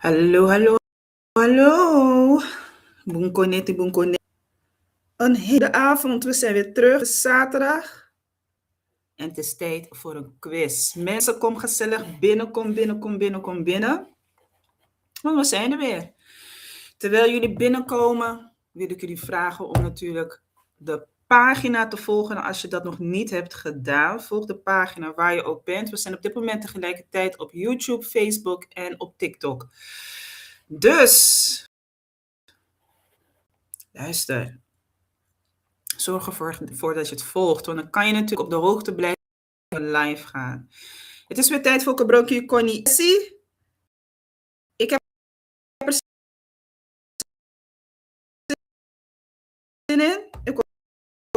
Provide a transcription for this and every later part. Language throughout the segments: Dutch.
Hallo, hallo, hallo. Boenkonetti, boenkonetti. Een hele avond, we zijn weer terug. Het is zaterdag. En het is tijd voor een quiz. Mensen, kom gezellig binnen, kom binnen, kom binnen, kom binnen. Want we zijn er weer. Terwijl jullie binnenkomen, wil ik jullie vragen om natuurlijk de pagina te volgen. Als je dat nog niet hebt gedaan, volg de pagina waar je ook bent. We zijn op dit moment tegelijkertijd op YouTube, Facebook en op TikTok. Dus, luister. Zorg ervoor dat je het volgt, want dan kan je natuurlijk op de hoogte blijven live gaan. Het is weer tijd voor Cabrocchi Connie Essie. Ik heb er zin in. Ik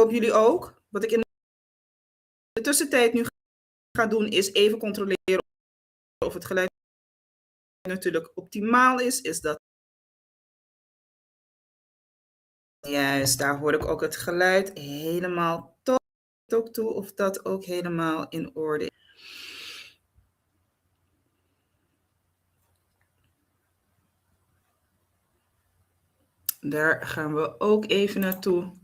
hoop jullie ook. Wat ik in de tussentijd nu ga doen is even controleren of het geluid natuurlijk optimaal is. Is dat juist, daar hoor ik ook het geluid helemaal tot toe of dat ook helemaal in orde is. Daar gaan we ook even naartoe.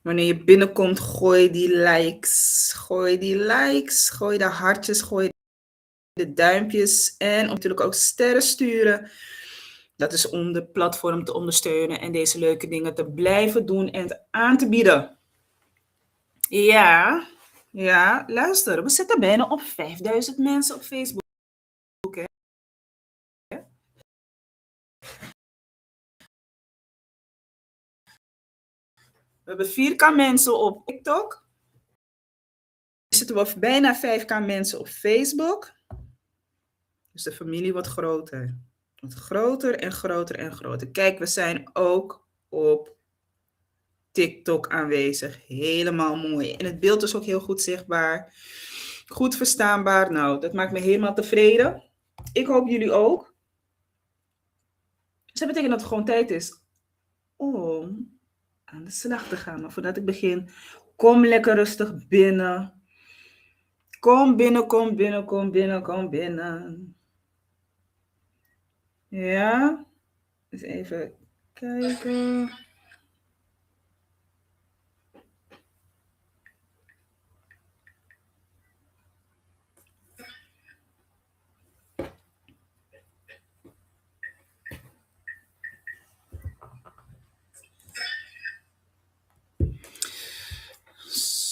Wanneer je binnenkomt, gooi die likes. Gooi die likes, gooi de hartjes, gooi de duimpjes. En natuurlijk ook sterren sturen. Dat is om de platform te ondersteunen en deze leuke dingen te blijven doen en aan te bieden. Ja, luister. We zitten bijna op 5000 mensen op Facebook. Hè? We hebben 4k mensen op TikTok. Zitten we bijna 5k mensen op Facebook. Dus de familie wordt groter. Wordt groter en groter en groter. Kijk, we zijn ook op TikTok aanwezig. Helemaal mooi. En het beeld is ook heel goed zichtbaar. Goed verstaanbaar. Nou, dat maakt me helemaal tevreden. Ik hoop jullie ook. Dus dat betekent dat het gewoon tijd is om aan de slag te gaan. Maar voordat ik begin, kom lekker rustig binnen. Kom binnen, kom binnen, kom binnen, kom binnen. Ja, eens even kijken.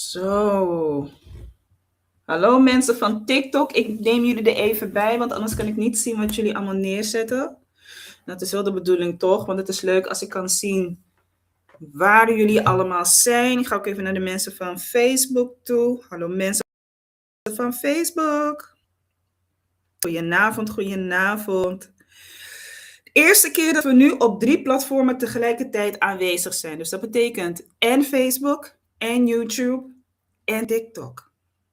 Zo. Hallo mensen van TikTok. Ik neem jullie er even bij, want anders kan ik niet zien wat jullie allemaal neerzetten. Dat is wel de bedoeling toch, want het is leuk als ik kan zien waar jullie allemaal zijn. Ik ga ook even naar de mensen van Facebook toe. Hallo mensen van Facebook. Goedenavond, goedenavond. De eerste keer dat we nu op 3 platformen tegelijkertijd aanwezig zijn. Dus dat betekent en Facebook, en YouTube, en TikTok.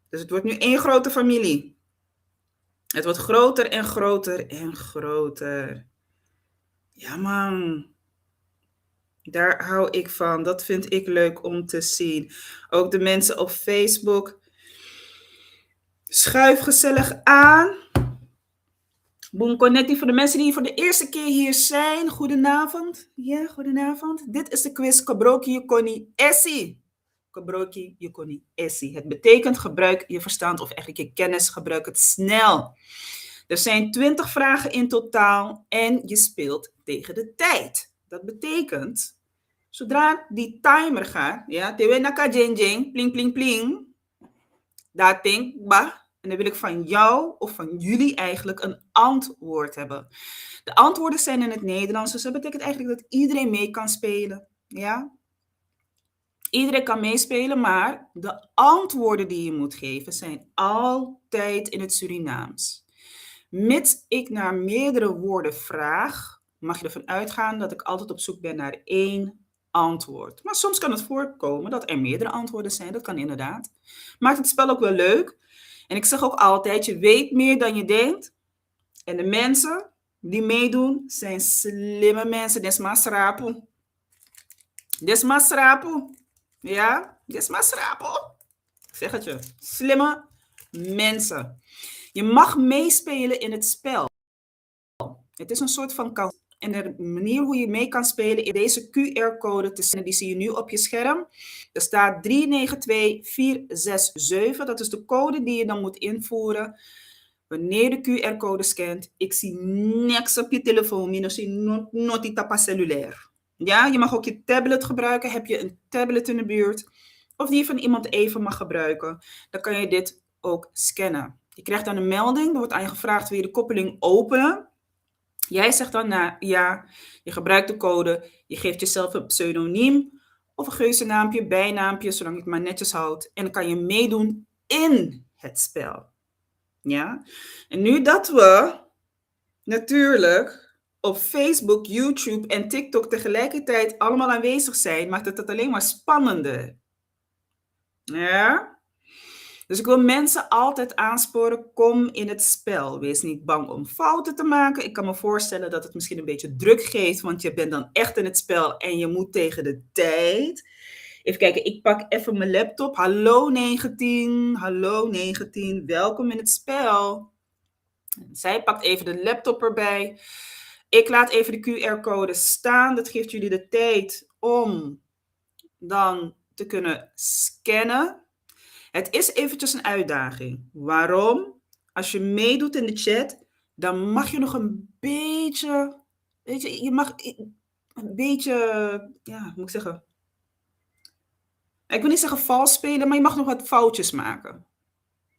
Dus het wordt nu één grote familie. Het wordt groter en groter en groter. Ja man. Daar hou ik van. Dat vind ik leuk om te zien. Ook de mensen op Facebook. Schuif gezellig aan. Boom Connectie voor de mensen die voor de eerste keer hier zijn. Goedenavond. Ja, goedenavond. Dit is de quiz Cabrocchi Yukoni Essie. Cabrocchi Yukoni Essie. Het betekent gebruik je verstand of eigenlijk je kennis. Gebruik het snel. Er zijn 20 vragen in totaal en je speelt tegen de tijd. Dat betekent, zodra die timer gaat, ja, tewe naka jing jing, pling pling pling, daar denk ba. En dan wil ik van jou of van jullie eigenlijk een antwoord hebben. De antwoorden zijn in het Nederlands, dus dat betekent eigenlijk dat iedereen mee kan spelen. Ja? Iedereen kan meespelen, maar de antwoorden die je moet geven zijn altijd in het Surinaams. Mits ik naar meerdere woorden vraag, mag je ervan uitgaan dat ik altijd op zoek ben naar 1 antwoord. Maar soms kan het voorkomen dat er meerdere antwoorden zijn, dat kan inderdaad. Maakt het spel ook wel leuk. En ik zeg ook altijd, je weet meer dan je denkt. En de mensen die meedoen zijn slimme mensen. Desmasrapu. Desmasrapu. Ja, desmasrapu. Ik zeg het je. Slimme mensen. Je mag meespelen in het spel. Het is een soort van kans. En de manier hoe je mee kan spelen is deze QR-code te scannen. Die zie je nu op je scherm. Er staat 392467. Dat is de code die je dan moet invoeren wanneer de QR-code scant. Ik zie niks op je telefoon. Minus not tapa cellulair. Ja, je mag ook je tablet gebruiken. Heb je een tablet in de buurt? Of die je van iemand even mag gebruiken. Dan kan je dit ook scannen. Je krijgt dan een melding. Er wordt aan je gevraagd, wil je de koppeling openen? Jij zegt dan ja, je gebruikt de code, je geeft jezelf een pseudoniem of een geuzenaampje, bijnaampje, zolang je het maar netjes houdt. En dan kan je meedoen in het spel. Ja? En nu dat we natuurlijk op Facebook, YouTube en TikTok tegelijkertijd allemaal aanwezig zijn, maakt het alleen maar spannender. Ja? Dus ik wil mensen altijd aansporen, kom in het spel. Wees niet bang om fouten te maken. Ik kan me voorstellen dat het misschien een beetje druk geeft, want je bent dan echt in het spel en je moet tegen de tijd. Even kijken, ik pak even mijn laptop. Hallo 19, welkom in het spel. Zij pakt even de laptop erbij. Ik laat even de QR-code staan. Dat geeft jullie de tijd om dan te kunnen scannen. Het is eventjes een uitdaging. Waarom? Als je meedoet in de chat, dan mag je nog een beetje, weet je mag een beetje, ja, hoe moet ik zeggen? Ik wil niet zeggen vals spelen, maar je mag nog wat foutjes maken.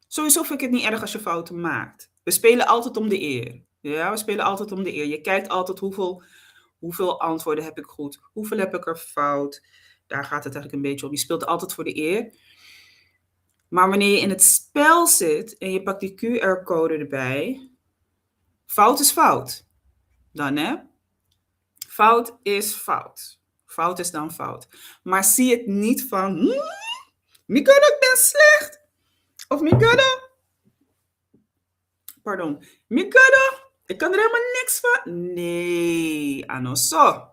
Sowieso vind ik het niet erg als je fouten maakt. We spelen altijd om de eer. Ja, we spelen altijd om de eer. Je kijkt altijd hoeveel antwoorden heb ik goed, hoeveel heb ik er fout. Daar gaat het eigenlijk een beetje om. Je speelt altijd voor de eer. Maar wanneer je in het spel zit en je pakt die QR-code erbij, fout is fout. Dan hè? Fout is fout. Fout is dan fout. Maar zie het niet van, Mikado, ik ben slecht. Of Mikado, ik kan er helemaal niks van. Nee, Anoso.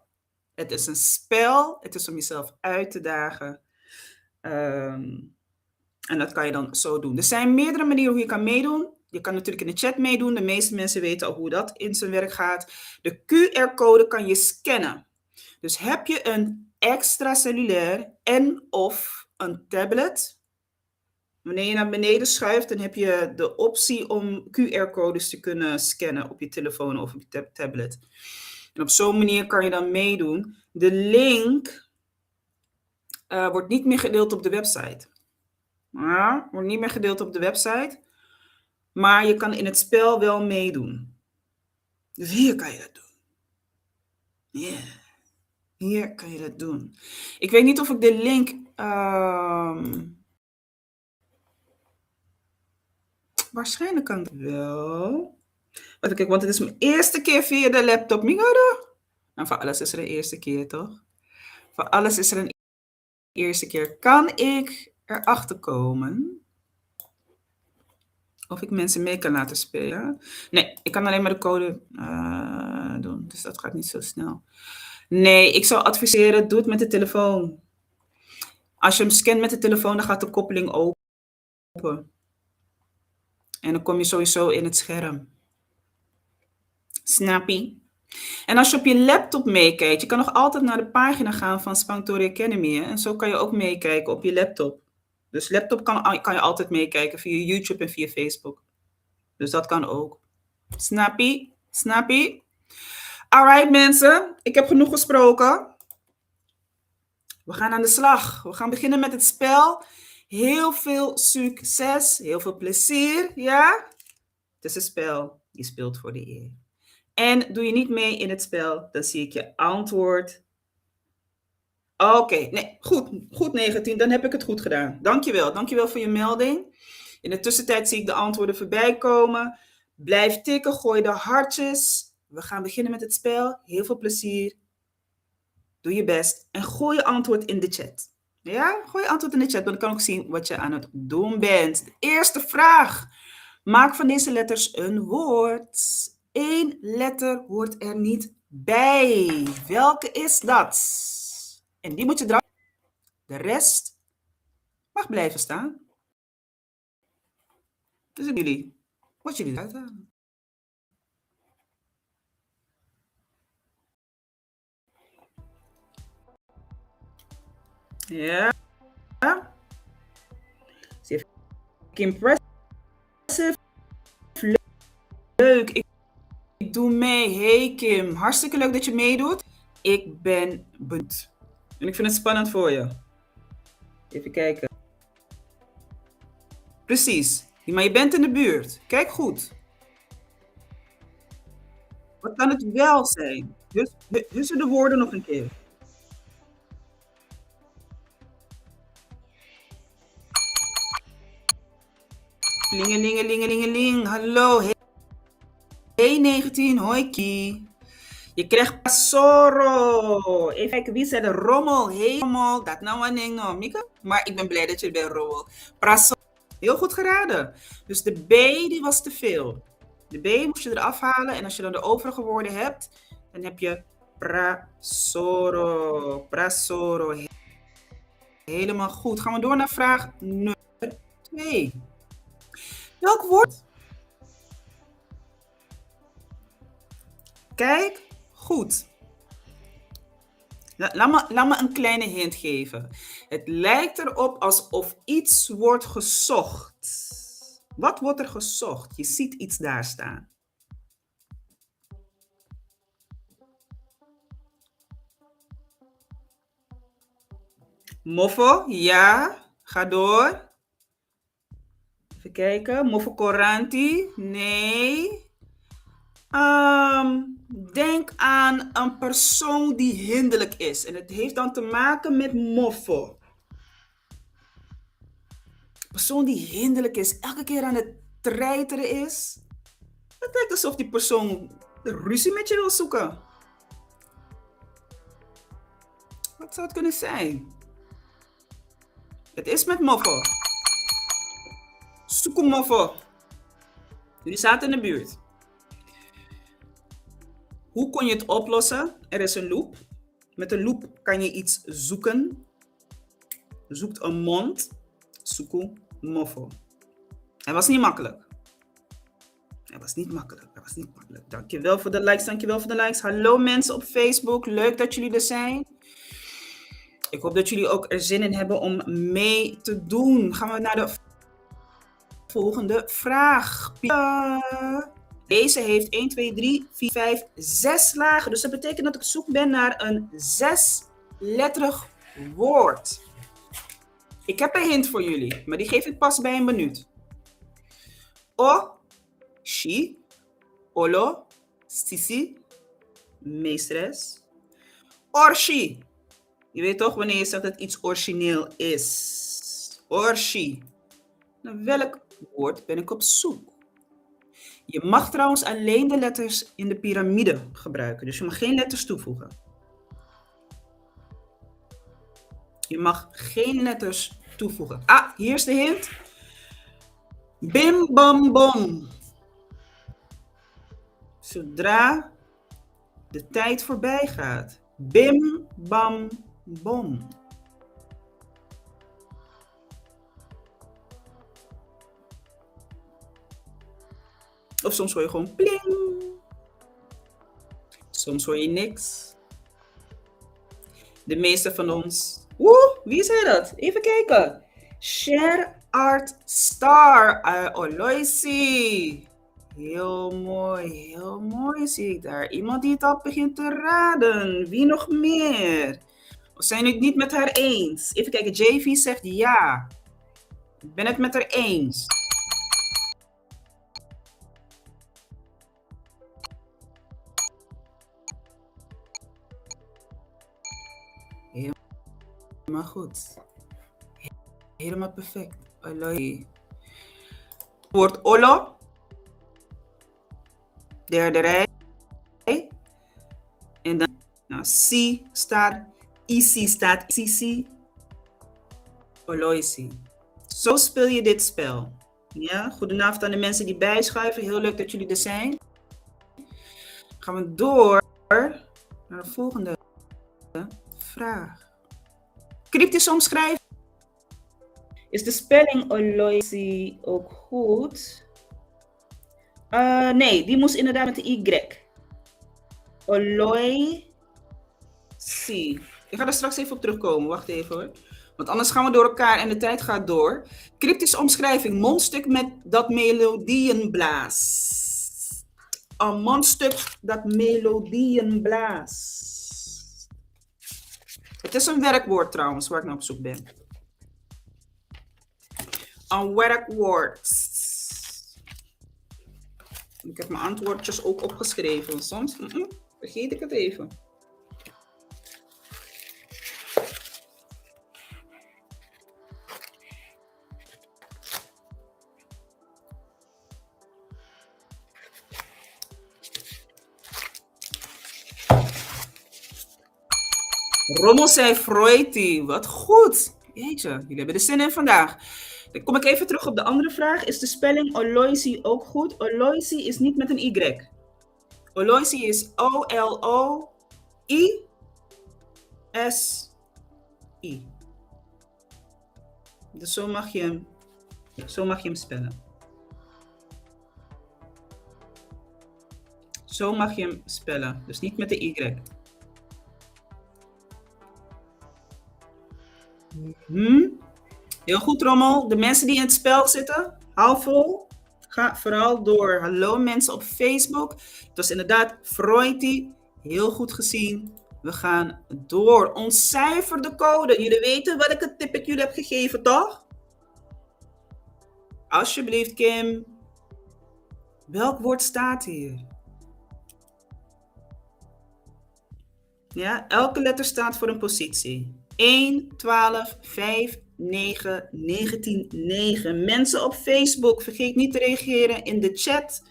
Het is een spel. Het is om jezelf uit te dagen. En dat kan je dan zo doen. Er zijn meerdere manieren hoe je kan meedoen. Je kan natuurlijk in de chat meedoen. De meeste mensen weten al hoe dat in zijn werk gaat. De QR-code kan je scannen. Dus heb je een extracellulair en of een tablet. Wanneer je naar beneden schuift, dan heb je de optie om QR-codes te kunnen scannen op je telefoon of op je tablet. En op zo'n manier kan je dan meedoen. De link wordt niet meer gedeeld op de website. Wordt niet meer gedeeld op de website. Maar je kan in het spel wel meedoen. Dus hier kan je dat doen. Yeah. Hier kan je dat doen. Ik weet niet of ik de link... Waarschijnlijk kan het wel. Even kijken, want het is mijn eerste keer via de laptop. Migado? Nou, voor alles is er een eerste keer, toch? Voor alles is er een eerste keer. Kan ik erachter komen of ik mensen mee kan laten spelen? Nee, ik kan alleen maar de code doen. Dus dat gaat niet zo snel. Nee, ik zou adviseren, doe het met de telefoon. Als je hem scant met de telefoon, dan gaat de koppeling open. En dan kom je sowieso in het scherm. Snappy? En als je op je laptop meekijkt, je kan nog altijd naar de pagina gaan van Spangtori Academy. Hè? En zo kan je ook meekijken op je laptop. Dus laptop kan je altijd meekijken via YouTube en via Facebook. Dus dat kan ook. Snappy? Snappy? Alright mensen, ik heb genoeg gesproken. We gaan aan de slag. We gaan beginnen met het spel. Heel veel succes, heel veel plezier, ja? Het is een spel, je speelt voor de eer. En doe je niet mee in het spel, dan zie ik je antwoord. Oké, nee, goed 19, dan heb ik het goed gedaan. Dankjewel voor je melding. In de tussentijd zie ik de antwoorden voorbij komen. Blijf tikken, gooi de hartjes. We gaan beginnen met het spel. Heel veel plezier. Doe je best en gooi je antwoord in de chat. Ja, gooi je antwoord in de chat, dan kan ik zien wat je aan het doen bent. De eerste vraag. Maak van deze letters een woord. 1 letter hoort er niet bij. Welke is dat? En die moet je draaien. De rest mag blijven staan. Dus jullie, wat jullie uithalen. Ja. Ze heeft impressive. Leuk. Ik doe mee. Hey Kim, hartstikke leuk dat je meedoet. Ik ben benieuwd. En ik vind het spannend voor je. Even kijken. Precies. Maar je bent in de buurt. Kijk goed. Wat kan het wel zijn? Hussen de woorden nog een keer. Lingelingelingelingeling. Hallo. Hey 19. Hoi Kie. Je krijgt Pasoro. Even kijken, wie zei de rommel? Hey rommel. Dat nou een ding nou, Mieke. Maar ik ben blij dat je bent rommel. Prasoro. Heel goed geraden. Dus de B die was te veel. De B moest je eraf halen. En als je dan de overige woorden hebt, dan heb je Prasoro. Prasoro. Helemaal goed. Gaan we door naar vraag nummer 2. Welk woord? Kijk, goed. Laat me een kleine hint geven. Het lijkt erop alsof iets wordt gezocht. Wat wordt er gezocht? Je ziet iets daar staan. Moffo, ja. Ga door. Even kijken. Moffo Coranti, nee. Denk aan een persoon die hinderlijk is. En het heeft dan te maken met moffo. Een persoon die hinderlijk is, elke keer aan het treiteren is. Het lijkt alsof die persoon ruzie met je wil zoeken. Wat zou het kunnen zijn? Het is met moffo. Zoeken moffo. Jullie zaten in de buurt. Hoe kon je het oplossen? Er is een loop. Met een loop kan je iets zoeken. Zoekt een mond. Zoeken moffo. Het was niet makkelijk. Dankjewel voor de likes. Hallo mensen op Facebook. Leuk dat jullie er zijn. Ik hoop dat jullie ook er zin in hebben om mee te doen. Gaan we naar de volgende vraag. Deze heeft 1, 2, 3, 4, 5, 6 lagen. Dus dat betekent dat ik op zoek ben naar een 6-letterig woord. Ik heb een hint voor jullie, maar die geef ik pas bij een minuut. O, shi, olo, sisi, meesteres. Orshi. Je weet toch wanneer je zegt dat iets origineel is. Orshi. Naar welk woord ben ik op zoek? Je mag trouwens alleen de letters in de piramide gebruiken. Dus je mag geen letters toevoegen. Je mag geen letters toevoegen. Ah, hier is de hint. Bim, bam, bom. Zodra de tijd voorbij gaat. Bim, bam, bom. Of soms hoor je gewoon pling. Soms hoor je niks. De meeste van ons... wie zei dat? Even kijken. Share Art Star. Oloisi. Heel mooi zie ik daar. Iemand die het al begint te raden. Wie nog meer? We zijn het niet met haar eens. Even kijken, JV zegt ja. Ik ben het met haar eens. Helemaal goed. Helemaal perfect. Oloi. Woord olo. Derde rij. En dan C staat, IC staat, IC. Oloisi. Zo speel je dit spel. Ja, goedenavond aan de mensen die bijschuiven. Heel leuk dat jullie er zijn. Gaan we door naar de volgende vraag. Cryptisch omschrijven. Is de spelling Oloisi ook goed? Nee, die moest inderdaad met de Y. Oloisi. Ik ga er straks even op terugkomen. Wacht even hoor. Want anders gaan we door elkaar en de tijd gaat door. Cryptische omschrijving. Mondstuk met dat melodieën blaast. Een mondstuk dat melodieën blaast. Het is een werkwoord trouwens, waar ik naar op zoek ben. Een werkwoord. Ik heb mijn antwoordjes ook opgeschreven. Soms vergeet ik het even. Rommel zei Freuti. Wat goed. Jeetje, jullie hebben er zin in vandaag. Dan kom ik even terug op de andere vraag. Is de spelling Oloisi ook goed? Oloisi is niet met een Y. Oloisi is O-L-O-I-S-I. Dus zo mag je hem spellen. Zo mag je hem spellen. Dus niet met de Y. Heel goed, Rommel. De mensen die in het spel zitten, hou vol. Ga vooral door. Hallo mensen op Facebook. Het was inderdaad Freuti. Heel goed gezien. We gaan door. Ontcijfer de code. Jullie weten wat ik het tip ik jullie heb gegeven, toch? Alsjeblieft, Kim. Welk woord staat hier? Ja, elke letter staat voor een positie. 1, 12, 5, 9, 19, 9. Mensen op Facebook, vergeet niet te reageren in de chat.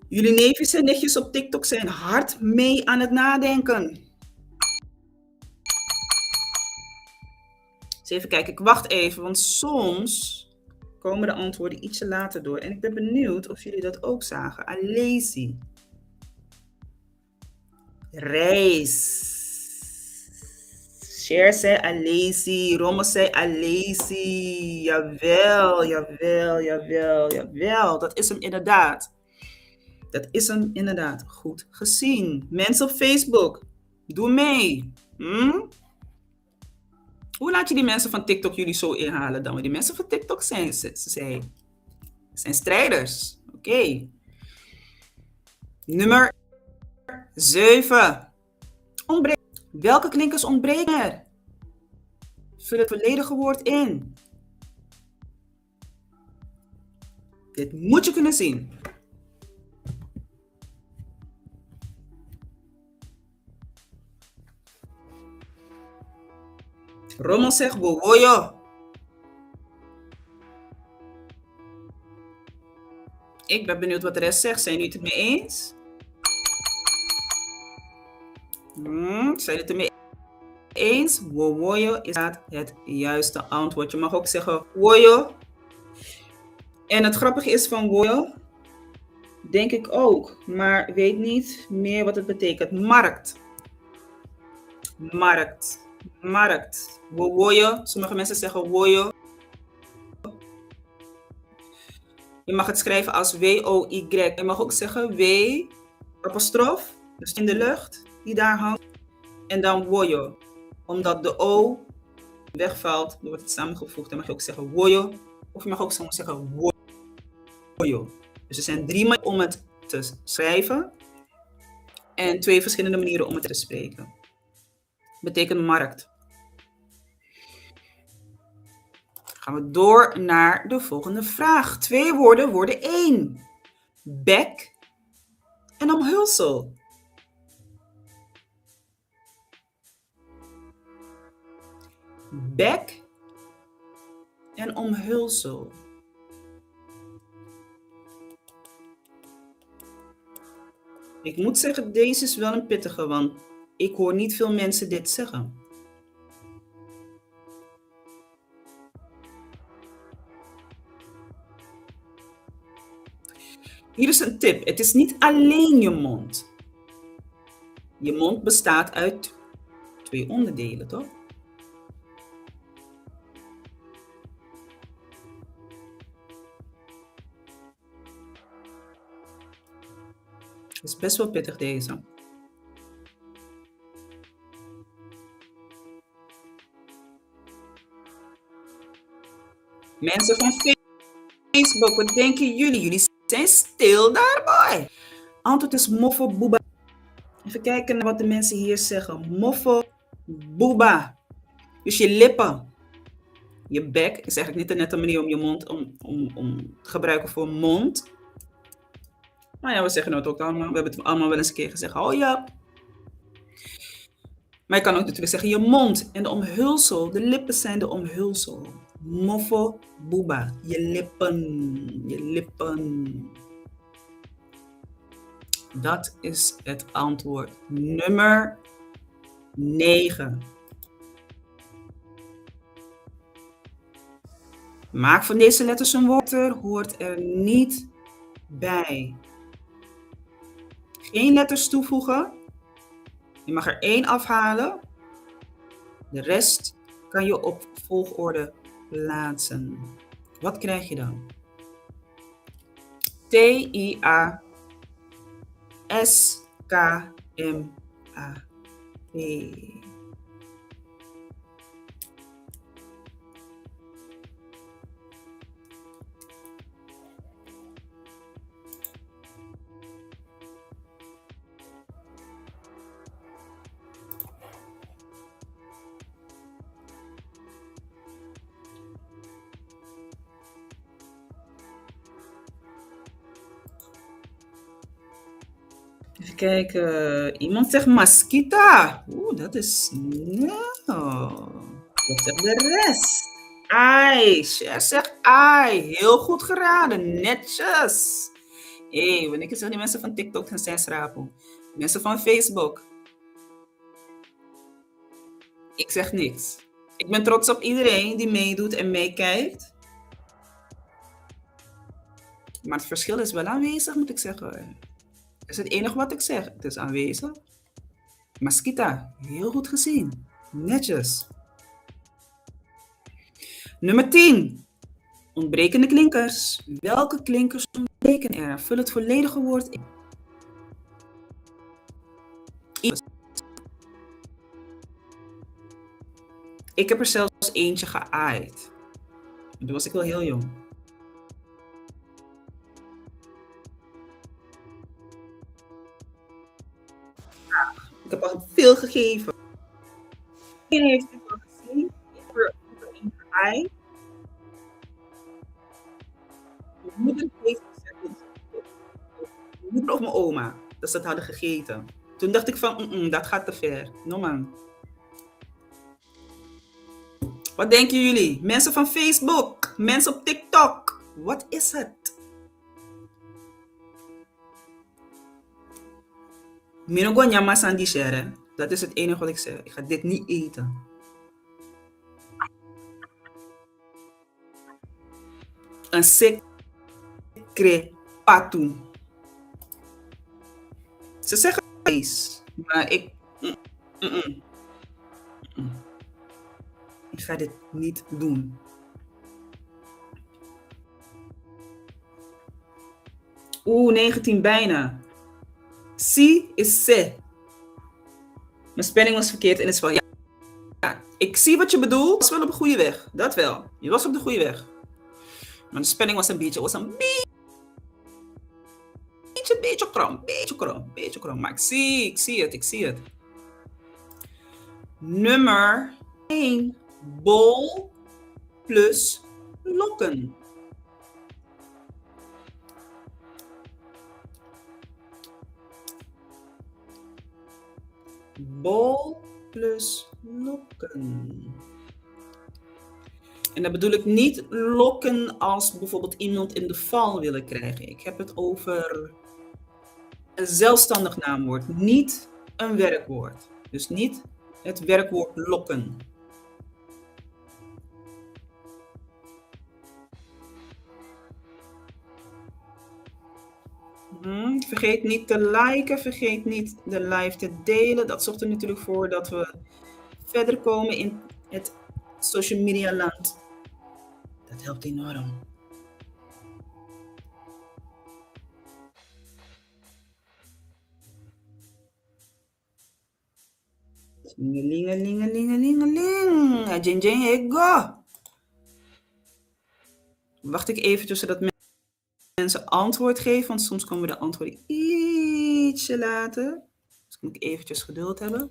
Jullie neefjes en nichtjes op TikTok zijn hard mee aan het nadenken. Dus even kijken, ik wacht even, want soms komen de antwoorden ietsje later door. En ik ben benieuwd of jullie dat ook zagen. Alesi. Reis. Cher zei Alesi. Rommel zei Alesi. Jawel, jawel, jawel, jawel. Dat is hem inderdaad. Dat is hem inderdaad. Goed gezien. Mensen op Facebook, doe mee. Hoe laat je die mensen van TikTok jullie zo inhalen dan? Want die mensen van TikTok zijn strijders. Oké. Nummer 7. Ontbreken. Welke klinkers ontbreken er? Vul het volledige woord in. Dit moet je kunnen zien. Rommel zegt wowoyo. Ik ben benieuwd wat de rest zegt. Zijn jullie het ermee eens? Zijn jullie het ermee eens? Wowoyo is het juiste antwoord. Je mag ook zeggen woyo. En het grappige is van woyo, denk ik ook, maar weet niet meer wat het betekent. Markt. Markt. Markt. Woyo. Sommige mensen zeggen woyo. Je mag het schrijven als W-O-Y. Je mag ook zeggen W, apostrof, dus in de lucht, die daar hangt. En dan woyo. Omdat de O wegvalt, dan wordt het samengevoegd. Dan mag je ook zeggen woyo. Of je mag ook soms zeggen woyo. Dus er zijn 3 manieren om het te schrijven. En 2 verschillende manieren om het te spreken. Betekent markt. Gaan we door naar de volgende vraag. 2 woorden worden 1. Bek en omhulsel. Bek en omhulsel. Ik moet zeggen, deze is wel een pittige, want ik hoor niet veel mensen dit zeggen. Hier is een tip. Het is niet alleen je mond. Je mond bestaat uit 2 onderdelen, toch? Het is best wel pittig deze. Mensen van Facebook, wat denken jullie? Jullie zijn stil daar, boy. Antwoord is moffo boeba. Even kijken naar wat de mensen hier zeggen. Moffo boeba. Dus je lippen. Je bek is eigenlijk niet de nette manier om je mond om te gebruiken voor mond. Maar ja, we zeggen het ook allemaal. We hebben het allemaal wel eens een keer gezegd. Oh ja. Maar je kan ook natuurlijk zeggen je mond en de omhulsel. De lippen zijn de omhulsel. Moffo boeba. Je lippen. Je lippen. Dat is het antwoord. Nummer 9. Maak van deze letters een woord. Hoort er niet bij. Geen letters toevoegen. Je mag er 1 afhalen. De rest kan je op volgorde plaatsen. Wat krijg je dan? T-I-A-S-K-M-A-P. Even kijken. Iemand zegt Masquita. Oeh, dat is... Nou. Wat zegt de rest? Ai. Cher zegt ai. Heel goed geraden. Netjes. Hé, wanneer ik zeg die mensen van TikTok gaan zijn schrapen. Mensen van Facebook. Ik zeg niks. Ik ben trots op iedereen die meedoet en meekijkt. Maar het verschil is wel aanwezig, moet ik zeggen. Dat is het enige wat ik zeg. Het is aanwezig. Masquita, heel goed gezien. Netjes. Nummer 10. Ontbrekende klinkers. Welke klinkers ontbreken er? Vul het volledige woord in. Ik heb er zelfs eentje geaaid. Toen was ik wel heel jong. Ik heb al veel gegeven. Iedereen heeft het al gezien. Ik heb er eentje geaaid. Mijn moeder heeft gezegd, mijn moeder of mijn oma, dat ze het hadden gegeten. Toen dacht ik van, dat gaat te ver. No man. Wat denken jullie? Mensen van Facebook, mensen op TikTok. Wat is het? Minogo nyama sandi share. Dat is het enige wat ik zeg. Ik ga dit niet eten. Een secret patu. Ze zeggen vlees, maar ik... Ik ga dit niet doen. Oeh, 19 bijna. Si is se. Mijn spelling was verkeerd en het is wel... Ja, ik zie wat je bedoelt. Je was wel op de goede weg. Dat wel. Je was op de goede weg. Maar de spelling was een beetje krom. Maar ik zie het. Nummer 1. Bol plus lokken. Bol plus lokken. En dan bedoel ik niet lokken als bijvoorbeeld iemand in de val willen krijgen. Ik heb het over een zelfstandig naamwoord, niet een werkwoord. Dus niet het werkwoord lokken. Vergeet niet te liken, vergeet niet de live te delen. Dat zorgt er natuurlijk voor dat we verder komen in het social media land. Dat helpt enorm. Lingelingelingelingeling. Jeng ego. Wacht ik eventjes zodat mensen antwoord geven, want soms komen de antwoorden ietsje later. Dus moet ik eventjes geduld hebben.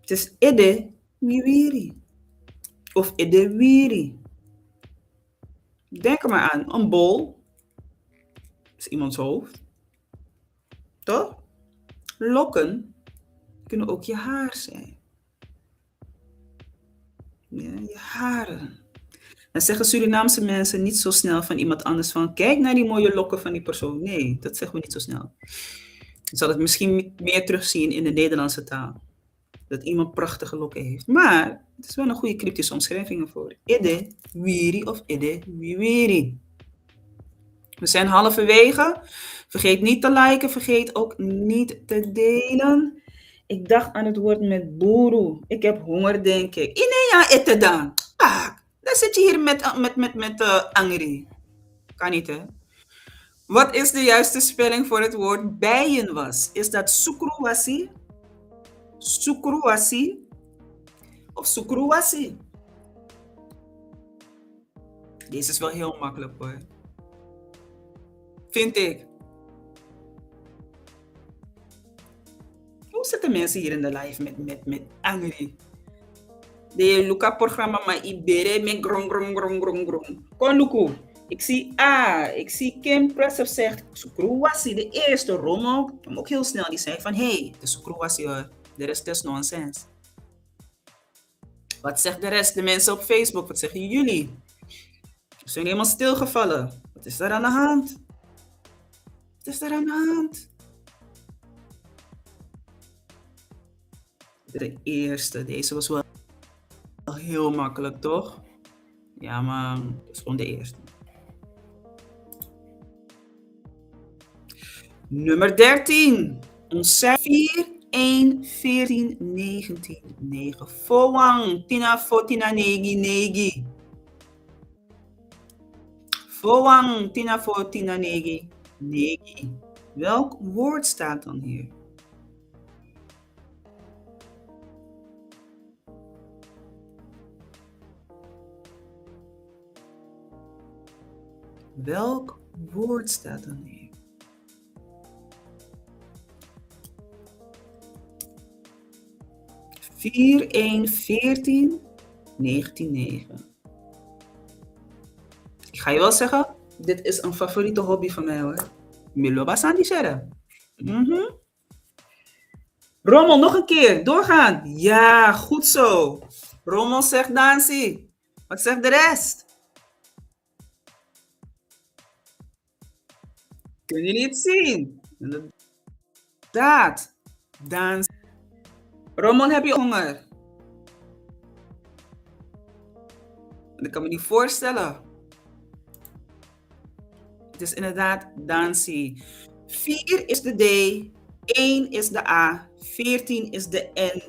Het is Ede Wiwiri. Of Ede Wiri. Denk er maar aan. Een bol. Is iemands hoofd. Toch? Lokken kunnen ook je haar zijn. Ja, je haren. Dan zeggen Surinaamse mensen niet zo snel van iemand anders van kijk naar die mooie lokken van die persoon. Nee, dat zeggen we niet zo snel. Je zal het misschien meer terugzien in de Nederlandse taal. Dat iemand prachtige lokken heeft. Maar het is wel een goede cryptische omschrijving ervoor. Ede Wiri of Ede Wiwiri. We zijn halverwege. Vergeet niet te liken. Vergeet ook niet te delen. Ik dacht aan het woord met boeroe. Ik heb honger, denk ik. Inea eten dan. Dan zit je hier met angry. Kan niet, hè? Wat is de juiste spelling voor het woord bijenwas? Is dat sukruwasi? Sukruwasi? Of sukruwasi? Deze is wel heel makkelijk, hoor. Vind ik. Hoe zitten mensen hier in de live met angry? De Luca-programma maar ibere met grong, grong, grong, grong, grong. Kon Luku. Ik zie Kim Presser zegt, Sukruwasi, de eerste Rommel, kwam ook heel snel, die zei van, hey, de Sukruwasi hoor, de rest is nonsens. Wat zegt de rest, de mensen op Facebook, wat zeggen jullie? Ze zijn helemaal stilgevallen. Wat is er aan de hand? Wat is er aan de hand? De eerste, deze was wel heel makkelijk, toch? Ja, maar dat is gewoon de eerste. Nummer 13. Ons 4, 1, 14, 19, 9. Fowang, tina fotina negi negi. Fowang, tina fotina negi negi. Welk woord staat dan hier? Welk woord staat dan hier? 4, 1, 14, 19, 9. Ik ga je wel zeggen, dit is een favoriete hobby van mij hoor. Miloba Sandicera. Rommel, nog een keer. Doorgaan. Ja, goed zo. Rommel zegt Dansi. Wat zegt de rest? Kunnen jullie het zien? Inderdaad. Dansi. Rommel, heb je honger? Dat kan me niet voorstellen. Het is inderdaad Dansi. 4 is de D, 1 is de A, 14 is de N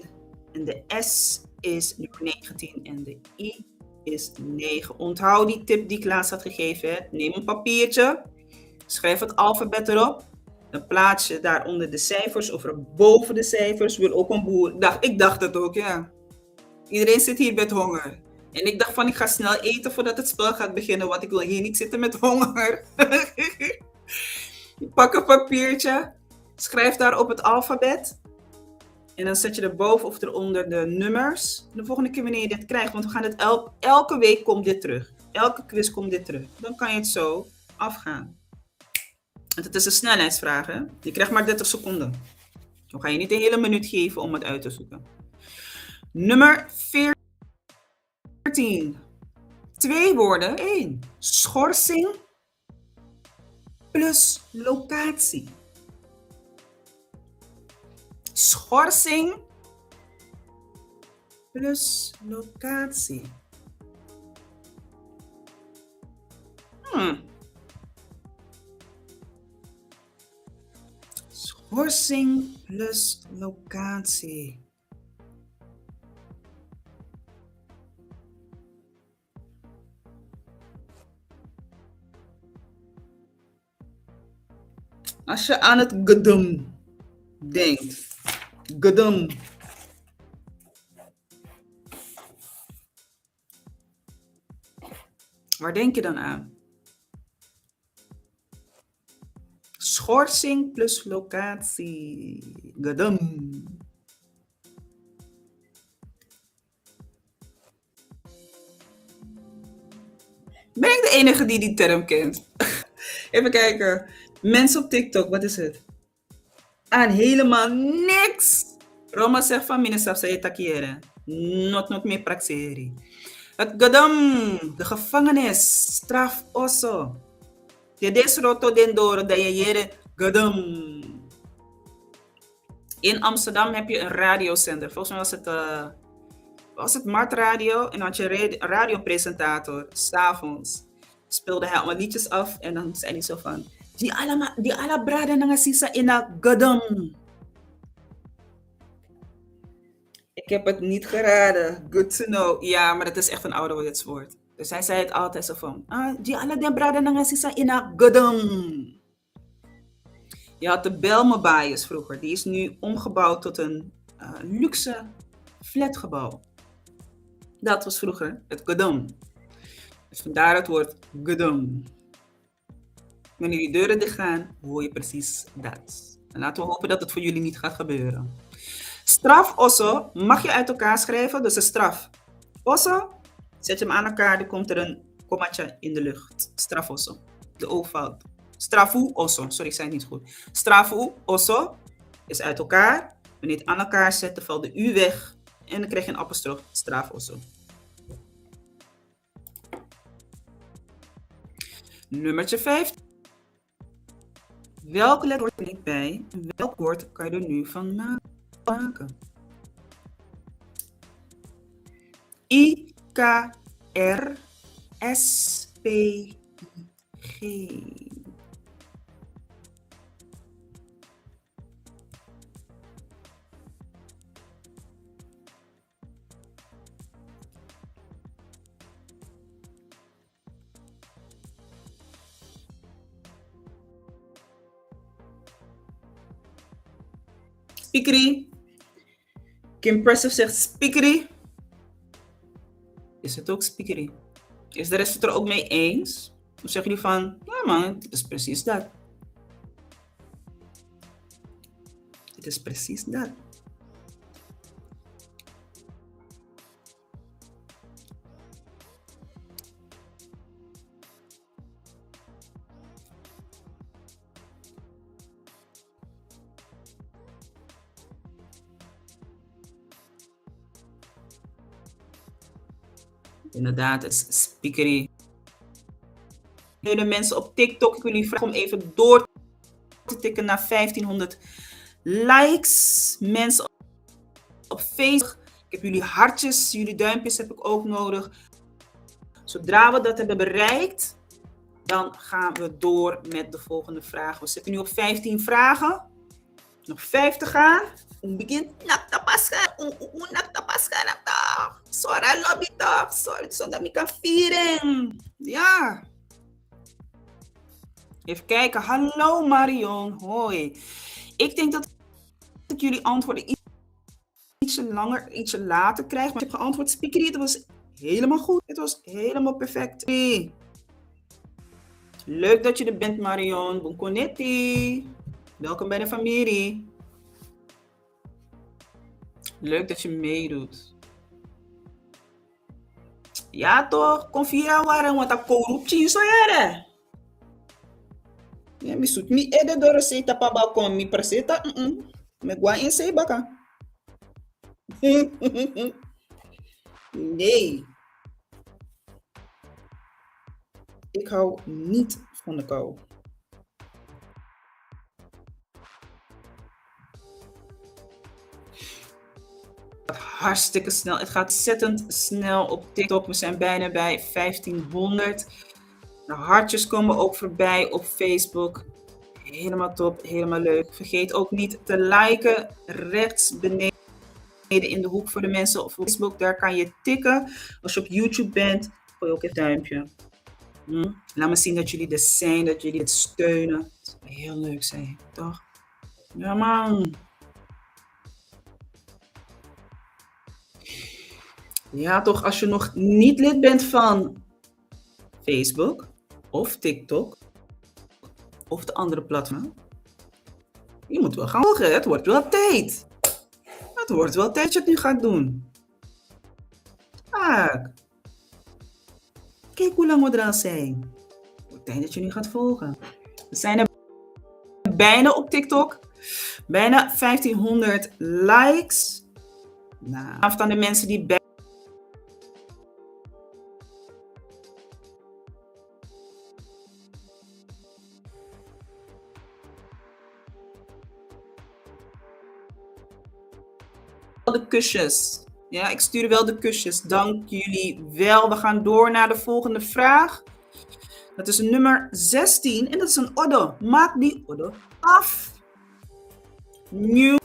en de S is 19 en de I is 9. Onthoud die tip die ik laatst had gegeven. Hè? Neem een papiertje, schrijf het alfabet erop. Dan plaats je daaronder de cijfers of er boven de cijfers wil ook een boer. Ik dacht het ook, ja. Iedereen zit hier met honger. En ik dacht van, ik ga snel eten voordat het spel gaat beginnen, want ik wil hier niet zitten met honger. Pak een papiertje, schrijf daarop het alfabet. En dan zet je er boven of eronder de nummers. De volgende keer wanneer je dit krijgt, want we gaan het elke week komt dit terug. Elke quiz komt dit terug. Dan kan je het zo afgaan. Want het is een snelheidsvraag, hè? Je krijgt maar 30 seconden. Dan ga je niet een hele minuut geven om het uit te zoeken. Nummer 14. 2 woorden. 1. Schorsing plus locatie. Schorsing plus locatie. Schorsing plus locatie. Als je aan het gedum denkt. Gedum. Waar denk je dan aan? Schorsing plus locatie. Gadam. Ben ik de enige die die term kent? Even kijken. Mensen op TikTok, wat is het? Aan helemaal niks. Roma zegt van minister zei takieren. Not meer praxeri. Het gadam, de gevangenis, straf osso. De desroto den door dat je jere gadam. In Amsterdam heb je een radiozender. Volgens mij was het Mart Radio. En dan had je een radiopresentator. S'avonds speelde hij allemaal liedjes af. En dan zei hij zo van... Die alla braden na sisa ina gadam. Ik heb het niet geraden. Good to know. Ja, maar dat is echt een ouderwets woord. Dus hij zei het altijd zo van... Die alla den braden na sisa ina gadam. Je had de Belme Bias vroeger. Die is nu omgebouwd tot een luxe flatgebouw. Dat was vroeger het gadam. Dus vandaar het woord gadam. Wanneer die deuren dicht gaan, hoor je precies dat. En laten we hopen dat het voor jullie niet gaat gebeuren. Straf osso mag je uit elkaar schrijven. Dus een straf. Osso, zet je hem aan elkaar, dan komt er een kommaatje in de lucht. Straf osso. De oogfout. Strafu osso. Sorry, ik zei het niet goed. Strafu osso is uit elkaar. Wanneer je het aan elkaar zet, dan valt de U weg. En dan krijg je een apostrof. Straf osso. Nummertje 5. Welk letter hoort er niet bij? Welk woord kan je er nu van maken? I, K, R, S, P, G. Spiekerie. Kim Pressive zegt spiekerie. Is het ook spiekerie? Is de rest het er ook mee eens? Of zeggen jullie van, ja man, het is precies dat. Het is precies dat. Inderdaad, het is spiekerie. De mensen op TikTok, ik wil jullie vragen om even door te tikken naar 1500 likes. Mensen op Facebook, ik heb jullie hartjes, jullie duimpjes heb ik ook nodig. Zodra we dat hebben bereikt, dan gaan we door met de volgende vraag. We zitten nu op 15 vragen. Nog 5 te gaan. Begint nakta paska. Nakta paska. Sorry, lobby toch. Sorry, zodat ik kan vieren. Ja. Even kijken. Hallo Marion. Hoi. Ik denk dat ik jullie antwoorden ietsje langer, ietsje later krijg. Maar ik heb geantwoord speaker. Het was helemaal goed. Het was helemaal perfect. Leuk dat je er bent, Marion. Bonconetti. Welkom bij de familie. Leuk dat je meedoet. Ja toch, confia waren want dat corruptie zo jare. Ja, mi zoet mi ede door receita pa balkon mi preseta. Me gua in sei baka. Nee. Ik hou niet van de kou. Hartstikke snel. Het gaat ontzettend snel op TikTok. We zijn bijna bij 1500. De hartjes komen ook voorbij op Facebook. Helemaal top, helemaal leuk. Vergeet ook niet te liken. Rechts beneden in de hoek voor de mensen op Facebook. Daar kan je tikken. Als je op YouTube bent, gooi ook even een duimpje. Laat me zien dat jullie er zijn, dat jullie het steunen. Het zou heel leuk zijn, toch? Ja man. Ja toch, als je nog niet lid bent van Facebook of TikTok of de andere platformen. Je moet wel gaan volgen, het wordt wel tijd. Het wordt wel tijd dat je het nu gaat doen. Kijk hoe lang we er al zijn. Het wordt tijd dat je nu gaat volgen. We zijn er bijna op TikTok. Bijna 1500 likes. Nou, van de mensen die de kusjes. Ja, ik stuur wel de kusjes. Dank jullie wel. We gaan door naar de volgende vraag. Dat is nummer 16 en dat is een oddo. Maak die oddo af. Nieuw,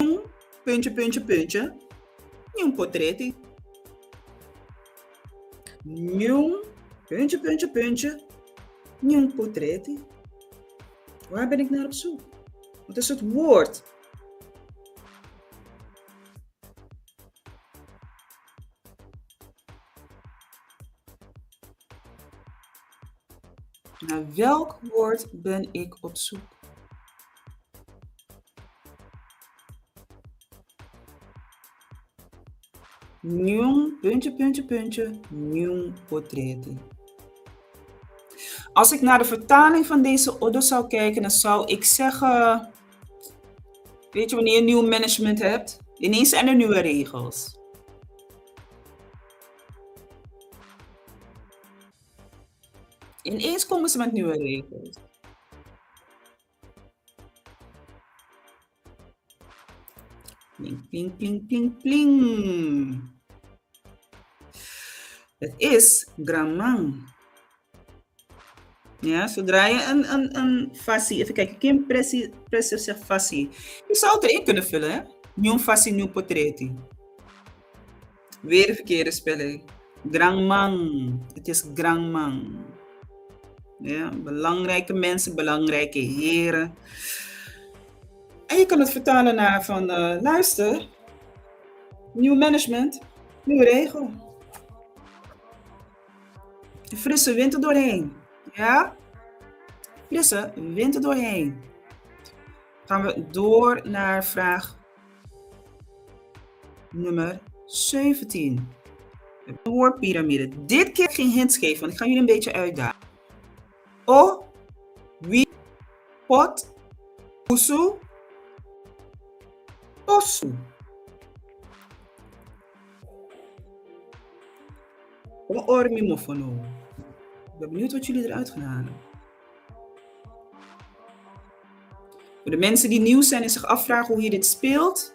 puntje, puntje, puntje. Nieuw portret. Nieuw, puntje, puntje, puntje. Nieuw portret. Waar ben ik naar op zoek? Wat is het woord? Naar welk woord ben ik op zoek? Nieuw, puntje, puntje, puntje, nieuw portret. Als ik naar de vertaling van deze oddo zou kijken, dan zou ik zeggen, weet je, wanneer je nieuw management hebt, ineens zijn er nieuwe regels. Ineens komen ze met nieuwe regels. Pling, pling, pling, pling, pling. Het is gramman. Ja, zodra je een fassie, even kijken, Kim Pressie zegt fassie. Je zou het erin kunnen vullen, hè? Nieuw fassie, nieuw portret. Weer de verkeerde spelling. Grangman. Het is grangman. Ja, belangrijke mensen, belangrijke heren. En je kan het vertalen naar van, luister, nieuw management, nieuwe regel. Frisse wind er doorheen. Ja? Frisse wind er doorheen. Gaan we door naar vraag nummer 17. De woordpyramide. Dit keer geen hints geven, want ik ga jullie een beetje uitdagen. O, wie, pot, usu, osu. Ormimofono. Ik ben benieuwd wat jullie eruit gaan halen. Voor de mensen die nieuw zijn en zich afvragen hoe je dit speelt,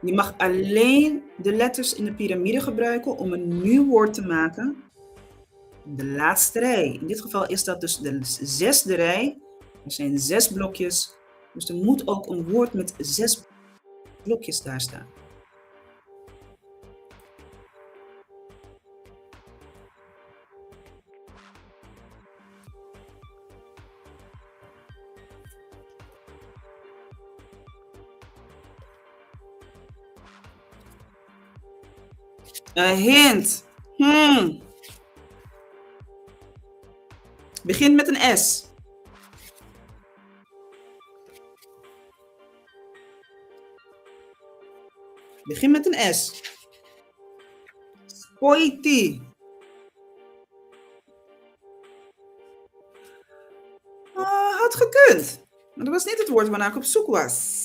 je mag alleen de letters in de piramide gebruiken om een nieuw woord te maken. De laatste rij. In dit geval is dat dus de 6e rij. Er zijn 6 blokjes. Dus er moet ook een woord met 6 blokjes daar staan. Een hint. Begint met een S. Begin met een S. Spoiti. Had gekund. Maar dat was niet het woord waarnaar ik op zoek was.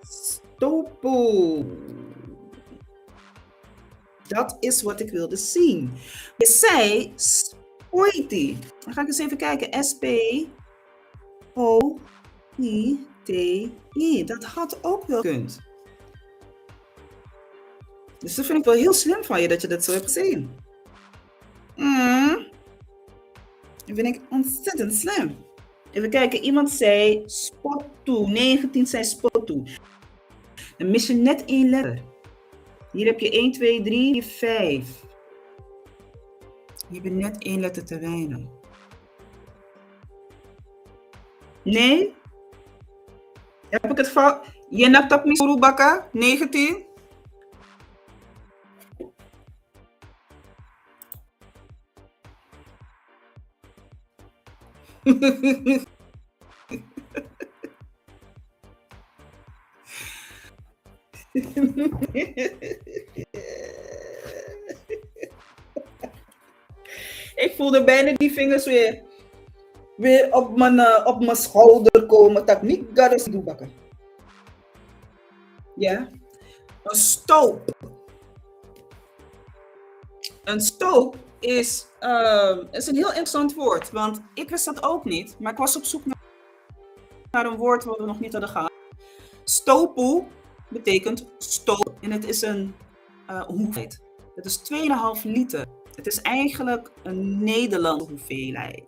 Stopo. Dat is wat ik wilde zien. Je zei spoiti. Dan ga ik eens even kijken. S-P-O-I-T-I. Dat had ook wel gekund. Dus dat vind ik wel heel slim van je dat je dat zo hebt gezien. Dat vind ik ontzettend slim. Even kijken, iemand zei spotto. 19 zei spotto. Dan mis je net 1 letter. Hier heb je 1, 2, 3, 4, 5. Je hebt net 1 letter te weinig. Nee? Heb ik het fout? Je nakt op Misurubaka, 19? Ik voelde bijna die vingers weer op mijn schouder komen. Dat ik niet garas doe bakken. Ja. Een stoop. Een stoop is een heel interessant woord. Want ik wist dat ook niet. Maar ik was op zoek naar een woord wat we nog niet hadden gehad. Stopoe betekent stoop. En het is een hoeveelheid. Het is 2,5 liter. Het is eigenlijk een Nederlandse hoeveelheid.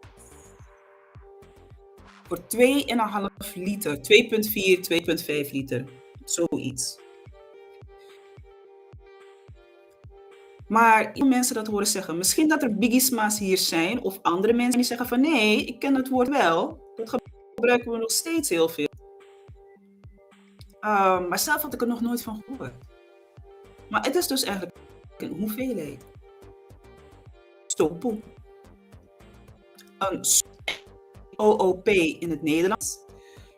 Voor 2,5 liter. 2,4, 2,5 liter. Zoiets. Maar mensen dat horen zeggen, misschien dat er biggiesma's hier zijn of andere mensen die zeggen van nee, ik ken het woord wel. Dat gebruiken we nog steeds heel veel. Maar zelf had ik er nog nooit van gehoord. Maar het is dus eigenlijk een hoeveelheid. Stopoe. Een OOP in het Nederlands.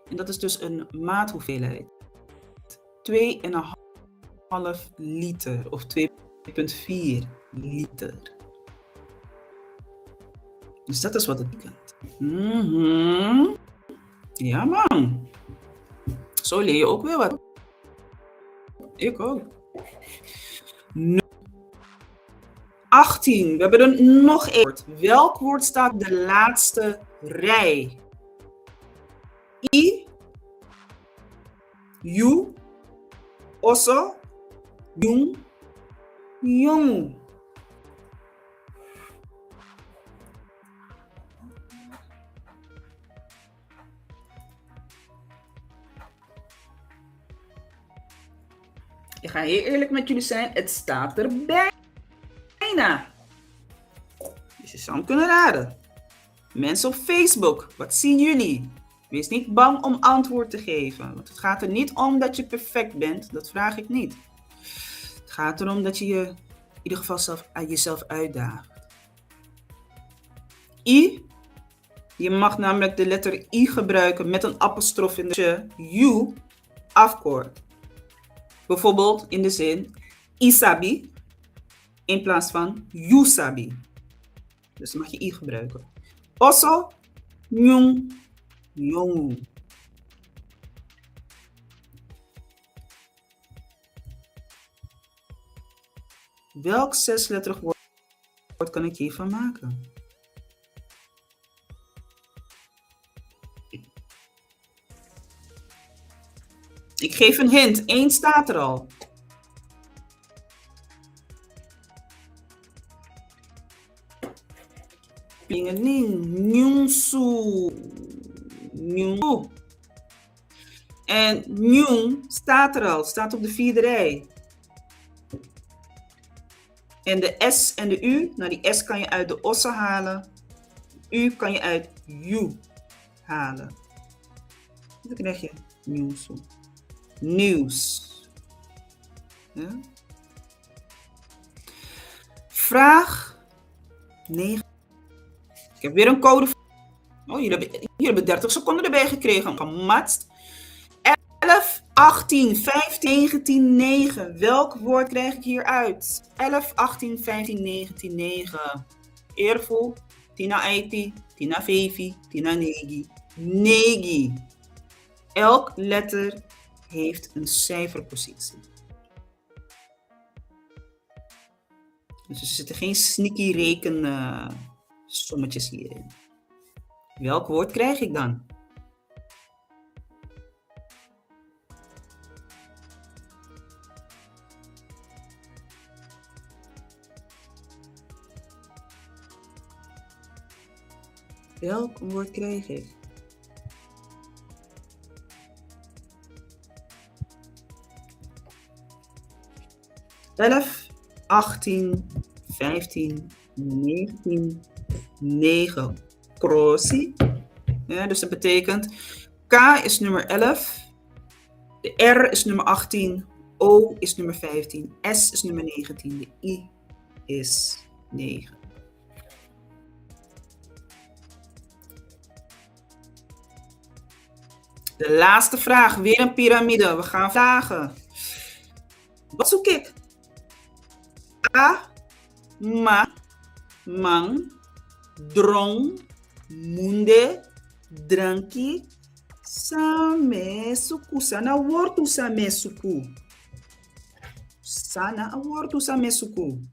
En dat is dus een maathoeveelheid. 2,5 liter of 2,4 liter. Dus dat is wat het betekent. Ja man. Zo leer je ook weer wat. Ik ook. 18. We hebben er nog één woord. Welk woord staat de laatste rij? I, you, osso, jong, jong. Ik ga heel eerlijk met jullie zijn. Het staat er bijna. Dus je zou hem kunnen raden. Mensen op Facebook, wat zien jullie? Wees niet bang om antwoord te geven. Want het gaat er niet om dat je perfect bent. Dat vraag ik niet. Het gaat erom dat je in ieder geval jezelf uitdaagt. I. Je mag namelijk de letter I gebruiken met een apostrof in de you afkort. Bijvoorbeeld in de zin Isabi in plaats van you sabi. Dus dan mag je I gebruiken. Osso, jong, jong. Welk 6-letterig woord kan ik hiervan maken? Ik geef een hint. 1 staat er al. Pingeling. Nyungsu. Nyung. En nyung staat er al. Staat op de 4e rij. En de S en de U. Nou, die S kan je uit de ossen halen. U kan je uit you halen. Dan krijg je nyungsu. Nieuws. Ja? Vraag 9. Ik heb weer een code. Oh, jullie hebben 30 seconden erbij gekregen. Gematst. 11, 18, 15, 19, 9. Welk woord krijg ik hier uit? 11, 18, 15, 19, 9. Eervol. Tina Aiti. Tina Fevi. Tina Negi. Negi. Elk letter heeft een cijferpositie. Dus er zitten geen sneaky reken sommetjes hierin. Welk woord krijg ik dan? Welk woord krijg ik? Elf, 18, 15, 19, 9. Krosi. Ja, dus dat betekent K is nummer 11, de R is nummer 18, O is nummer 15, S is nummer 19, de I is 9. De laatste vraag, weer een piramide. We gaan vragen. Wat zoek ik? A, ma, mang, drong, munde, dranki, same suku. Sana wortu same suku. Sana wortu same suku.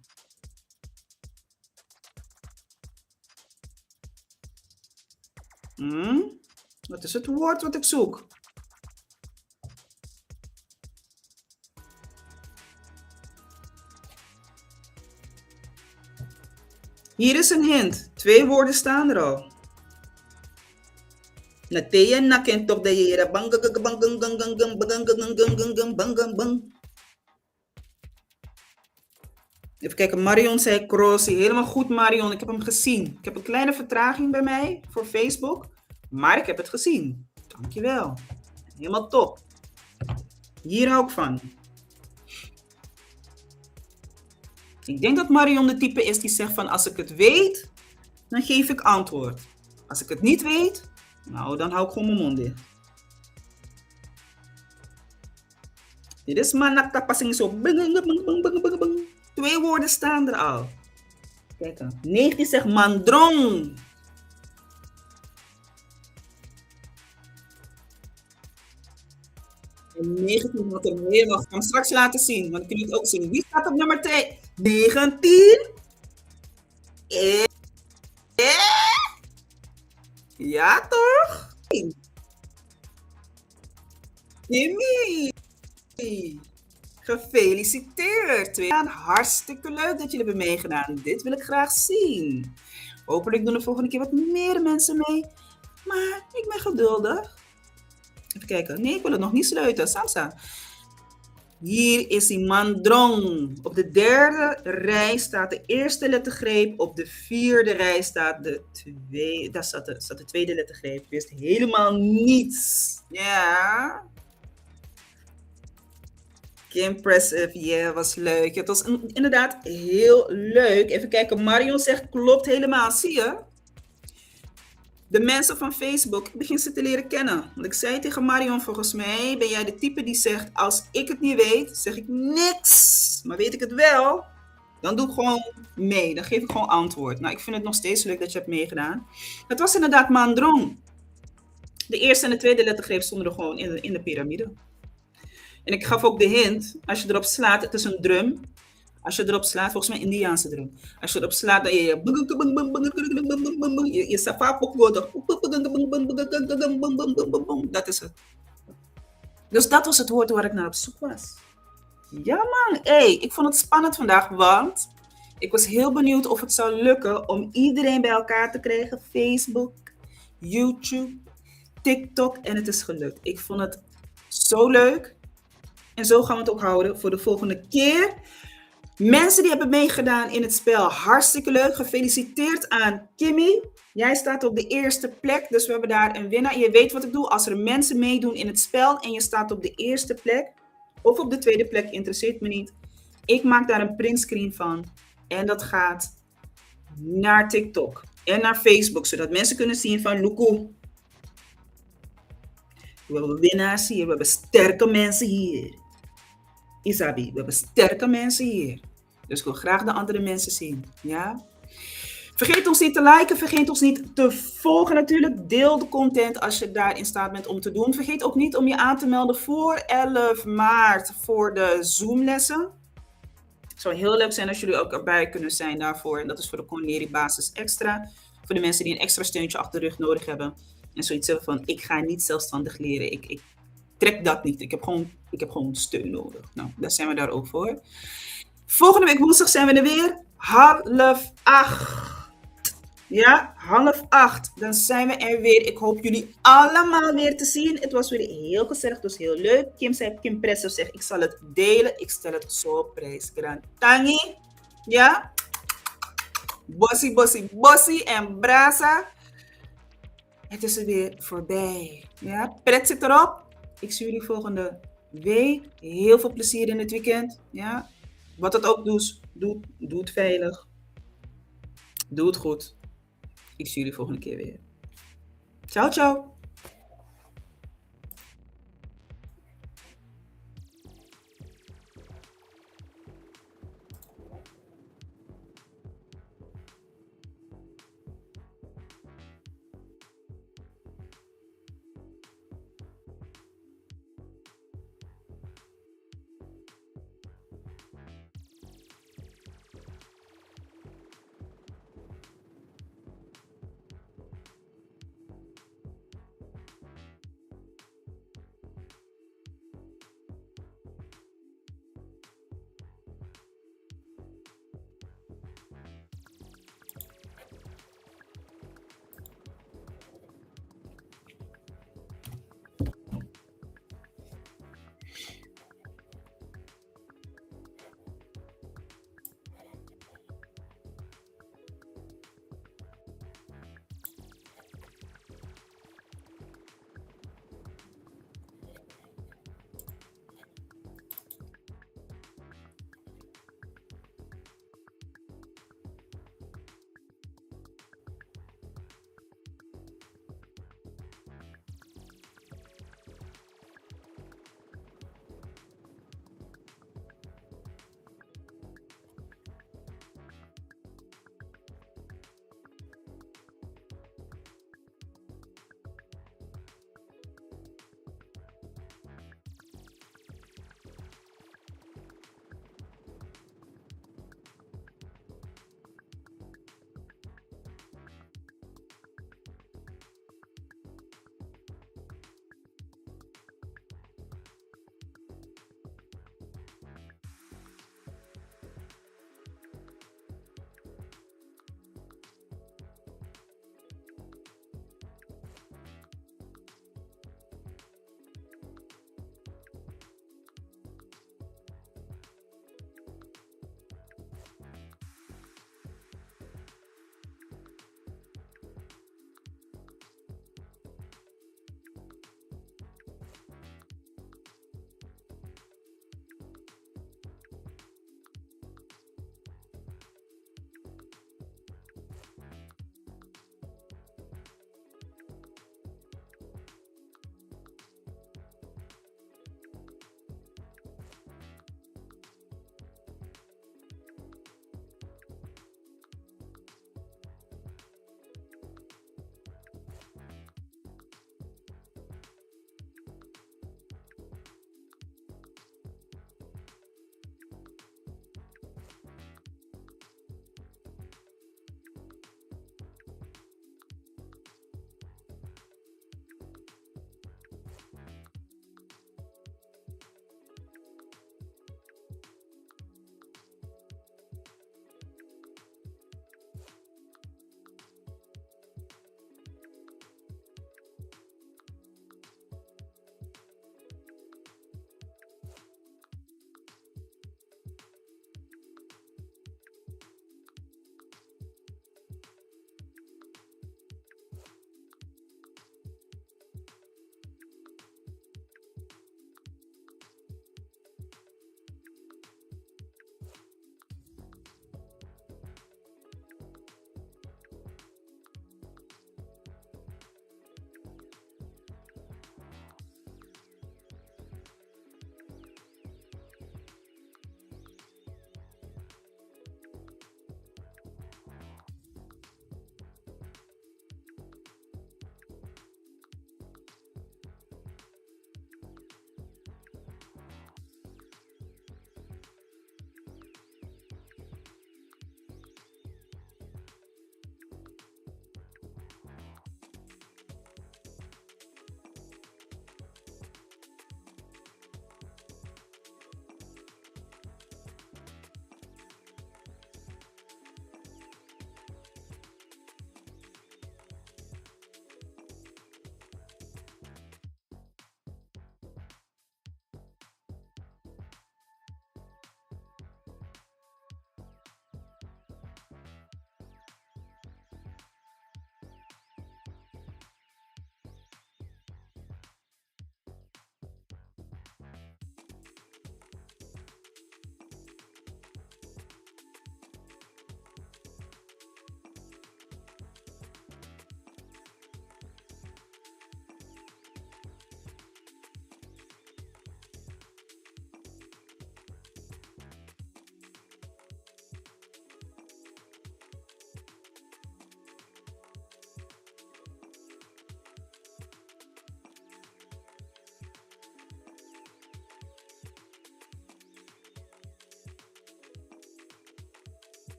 Wat is het woord wat ik zoek? Hier is een hint. 2 woorden staan er al. Nateya nakentok de jera bang bang bang bang bang bang bang bang bang. Even kijken, Marion zei Crossie. Helemaal goed, Marion. Ik heb hem gezien. Ik heb een kleine vertraging bij mij voor Facebook. Maar ik heb het gezien. Dankjewel. Helemaal top. Hier hou ik van. Ik denk dat Marion de type is die zegt van als ik het weet, dan geef ik antwoord. Als ik het niet weet, nou dan hou ik gewoon mijn mond dicht. Dit is manakta passing zo. 2 woorden staan er al. Kijk dan. 19 zegt mandrong. En 19 had er meer nog. Ik ga hem straks laten zien, want ik kan het ook zien. Wie staat op nummer 2? 19. Ja, toch? Jimmy. Gefeliciteerd. Hartstikke leuk dat jullie hebben meegedaan. Dit wil ik graag zien. Hopelijk doen er volgende keer wat meer mensen mee. Maar ik ben geduldig. Even kijken. Nee, ik wil het nog niet sluiten. Salsa. Hier is die mandrong. Op de 3e rij staat de eerste lettergreep. Op de 4e rij staat de tweede. Daar staat de tweede lettergreep. Ik wist helemaal niets. Ja. Impressive, yeah, was leuk. Het was inderdaad heel leuk. Even kijken, Marion zegt klopt helemaal. Zie je? De mensen van Facebook, ik begin ze te leren kennen. Want ik zei tegen Marion, volgens mij ben jij de type die zegt, als ik het niet weet, zeg ik niks. Maar weet ik het wel, dan doe ik gewoon mee. Dan geef ik gewoon antwoord. Nou, ik vind het nog steeds leuk dat je hebt meegedaan. Het was inderdaad mandrong. De eerste en de tweede lettergreep stonden er gewoon in de piramide. En ik gaf ook de hint, als je erop slaat, het is een drum. Als je erop slaat, volgens mij Indiaanse drum. Als je erop slaat, dan je dat is het. Dus dat was het woord waar ik naar op zoek was. Ja man, ik vond het spannend vandaag, want ik was heel benieuwd of het zou lukken om iedereen bij elkaar te krijgen. Facebook, YouTube, TikTok en het is gelukt. Ik vond het zo leuk. En zo gaan we het ook houden voor de volgende keer. Mensen die hebben meegedaan in het spel, hartstikke leuk. Gefeliciteerd aan Kimmy. Jij staat op de eerste plek, dus we hebben daar een winnaar. Je weet wat ik doe, als er mensen meedoen in het spel en je staat op de eerste plek of op de tweede plek, interesseert me niet. Ik maak daar een printscreen van en dat gaat naar TikTok en naar Facebook, zodat mensen kunnen zien van Luku. We hebben winnaars hier, we hebben sterke mensen hier. Isabi, we hebben sterke mensen hier. Dus ik wil graag de andere mensen zien. Ja? Vergeet ons niet te liken, vergeet ons niet te volgen natuurlijk. Deel de content als je daarin staat bent om te doen. Vergeet ook niet om je aan te melden voor 11 maart voor de Zoom-lessen. Het zou heel leuk zijn als jullie ook erbij kunnen zijn daarvoor. En dat is voor de Cornerie Basis Extra. Voor de mensen die een extra steuntje achter de rug nodig hebben. En zoiets zeggen van, ik ga niet zelfstandig leren. Ik trek dat niet. Ik heb gewoon steun nodig. Nou, daar zijn we daar ook voor. Volgende week woensdag zijn we er weer. 7:30. Ja, 7:30. Dan zijn we er weer. Ik hoop jullie allemaal weer te zien. Het was weer heel gezellig, het was heel leuk. Kim Presso zegt, ik zal het delen. Ik stel het zo op prijs. Tangi. Ja. Bossie, bossie, bossie en brasa. Het is er weer voorbij. Ja, pret zit erop. Ik zie jullie volgende week. Heel veel plezier in het weekend. Ja. Wat het ook doe het veilig. Doe het goed. Ik zie jullie volgende keer weer. Ciao, ciao.